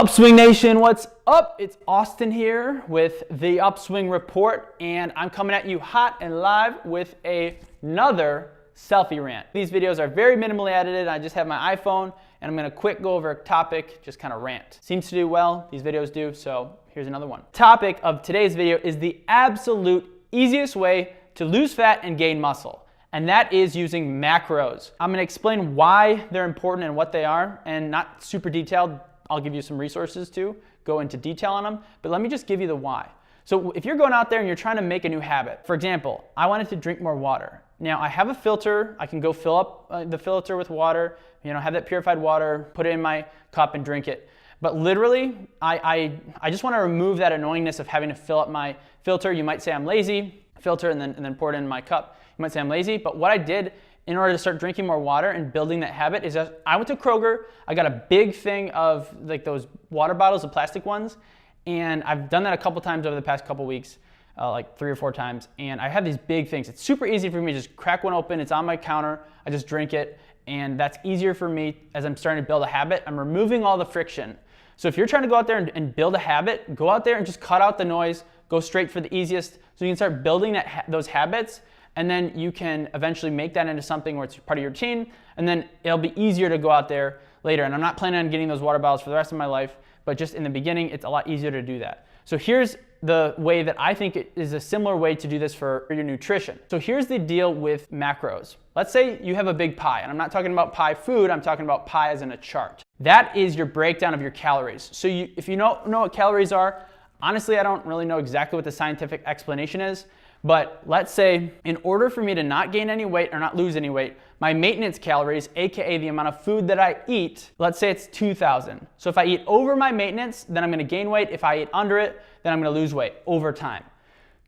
Upswing Nation, what's up? It's Austin here with the Upswing Report, and I'm coming at you hot and live with another selfie rant. These videos are very minimally edited. I just have my iPhone, and I'm gonna quick go over a topic, just kind of rant. Seems to do well, these videos do, so here's another one. Topic of today's video is the absolute easiest way to lose fat and gain muscle, and that is using macros. I'm gonna explain why they're important and what they are, and not super detailed. I'll give you some resources to go into detail on them, but let me just give you the why. So if you're going out there and you're trying to make a new habit, for example, I wanted to drink more water. Now I have a filter, I can go fill up the filter with water, have that purified water, put it in my cup and drink it. But literally, I just want to remove that annoyingness of having to fill up my filter. You might say I'm lazy, filter and then pour it in my cup. You might say I'm lazy, but what I did in order to start drinking more water and building that habit is that I went to Kroger, I got a big thing of like those water bottles, the plastic ones, and I've done that a couple times over the past couple weeks, like 3 or 4 times, and I have these big things. It's super easy for me to just crack one open, it's on my counter, I just drink it, and that's easier for me as I'm starting to build a habit. I'm removing all the friction. So if you're trying to go out there and build a habit, go out there and just cut out the noise, go straight for the easiest, so you can start building those habits, and then you can eventually make that into something where it's part of your routine, and then it'll be easier to go out there later. And I'm not planning on getting those water bottles for the rest of my life, but just in the beginning, it's a lot easier to do that. So here's the way that I think it is a similar way to do this for your nutrition. So here's the deal with macros. Let's say you have a big pie, and I'm not talking about pie food, I'm talking about pie as in a chart. That is your breakdown of your calories. So if you don't know what calories are, honestly, I don't really know exactly what the scientific explanation is. But let's say in order for me to not gain any weight or not lose any weight, my maintenance calories, AKA the amount of food that I eat, let's say it's 2,000. So if I eat over my maintenance, then I'm gonna gain weight. If I eat under it, then I'm gonna lose weight over time.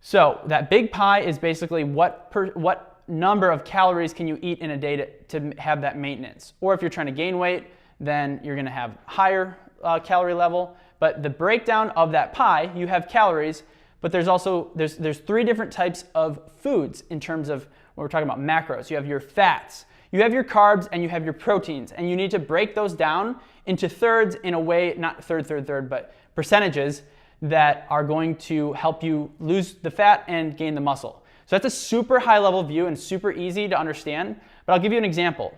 So that big pie is basically what number of calories can you eat in a day to have that maintenance. Or if you're trying to gain weight, then you're gonna have higher calorie level. But the breakdown of that pie, you have calories, but there's also, there's 3 different types of foods in terms of when we're talking about macros. You have your fats, you have your carbs, and you have your proteins. And you need to break those down into thirds in a way, not third, but percentages that are going to help you lose the fat and gain the muscle. So that's a super high level view and super easy to understand, but I'll give you an example.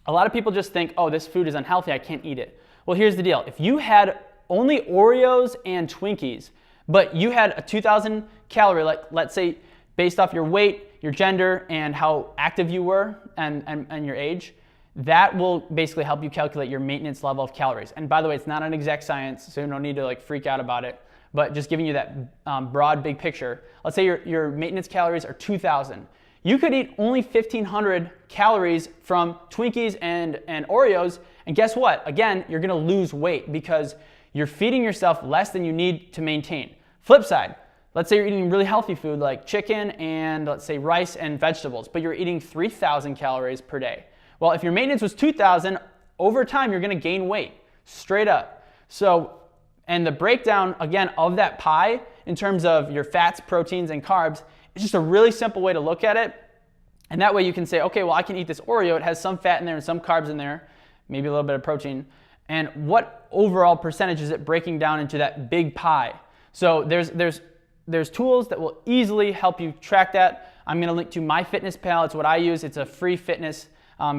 A lot of people just think, oh, this food is unhealthy, I can't eat it. Well, here's the deal. If you had only Oreos and Twinkies, but you had a 2,000 calorie, like let's say based off your weight, your gender, and how active you were and your age, that will basically help you calculate your maintenance level of calories. And by the way, it's not an exact science, so you don't need to like freak out about it, but just giving you that broad big picture. Let's say your maintenance calories are 2,000. You could eat only 1,500 calories from Twinkies and Oreos, and guess what? Again, you're gonna lose weight because you're feeding yourself less than you need to maintain. Flip side, let's say you're eating really healthy food like chicken and let's say rice and vegetables, but you're eating 3,000 calories per day. Well, if your maintenance was 2,000, over time you're gonna gain weight, straight up. So, and the breakdown again of that pie in terms of your fats, proteins, and carbs, it's just a really simple way to look at it. And that way you can say, okay, well I can eat this Oreo, it has some fat in there and some carbs in there, maybe a little bit of protein. And what overall percentage is it breaking down into that big pie? So there's tools that will easily help you track that. I'm gonna link to MyFitnessPal, it's what I use. It's a free fitness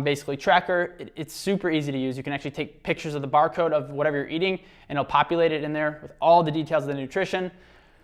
basically tracker. It's super easy to use. You can actually take pictures of the barcode of whatever you're eating and it'll populate it in there with all the details of the nutrition.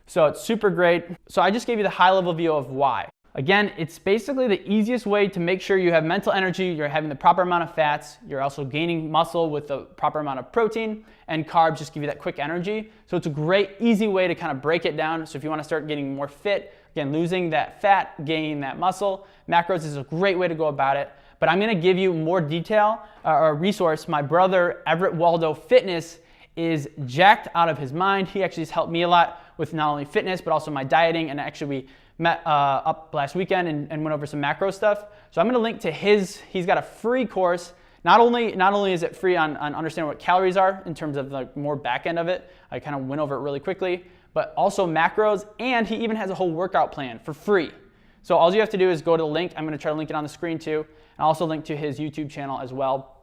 So it's super great. So I just gave you the high level view of why. Again, it's basically the easiest way to make sure you have mental energy, you're having the proper amount of fats, you're also gaining muscle with the proper amount of protein, and carbs just give you that quick energy. So it's a great, easy way to kind of break it down. So if you want to start getting more fit, again, losing that fat, gaining that muscle, macros is a great way to go about it. But I'm going to give you more detail or a resource. My brother, Everett Waldo Fitness, is jacked out of his mind. He actually has helped me a lot with not only fitness, but also my dieting, and actually we met up last weekend and went over some macro stuff. So I'm gonna link to he's got a free course. Not only is it free on understanding what calories are in terms of the more back end of it, I kind of went over it really quickly, but also macros, and he even has a whole workout plan for free. So all you have to do is go to the link. I'm gonna try to link it on the screen too, and I'll also link to his YouTube channel as well.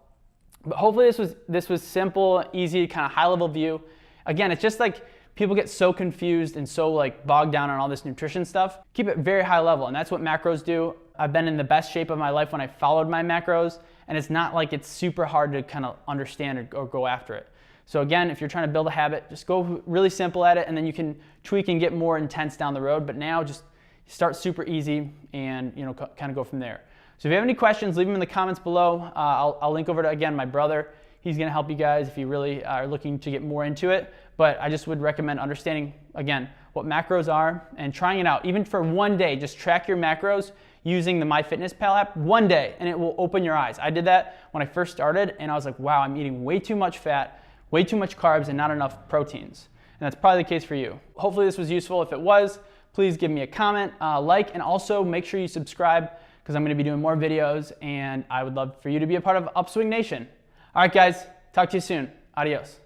But hopefully this was simple, easy, kind of high level view. Again, it's just like people get so confused and so like bogged down on all this nutrition stuff. Keep it very high level, and that's what macros do. I've been in the best shape of my life when I followed my macros, and it's not like it's super hard to kind of understand or go after it. So again, if you're trying to build a habit, just go really simple at it, and then you can tweak and get more intense down the road. But now just start super easy and kind of go from there. So if you have any questions, leave them in the comments below. I'll link over to, again, my brother. He's gonna help you guys if you really are looking to get more into it. But I just would recommend understanding, again, what macros are and trying it out. Even for one day, just track your macros using the MyFitnessPal app one day, and it will open your eyes. I did that when I first started, and I was like, wow, I'm eating way too much fat, way too much carbs, and not enough proteins. And that's probably the case for you. Hopefully this was useful. If it was, please give me a comment, like, and also make sure you subscribe, because I'm gonna be doing more videos, and I would love for you to be a part of Upswing Nation. All right, guys, talk to you soon. Adios.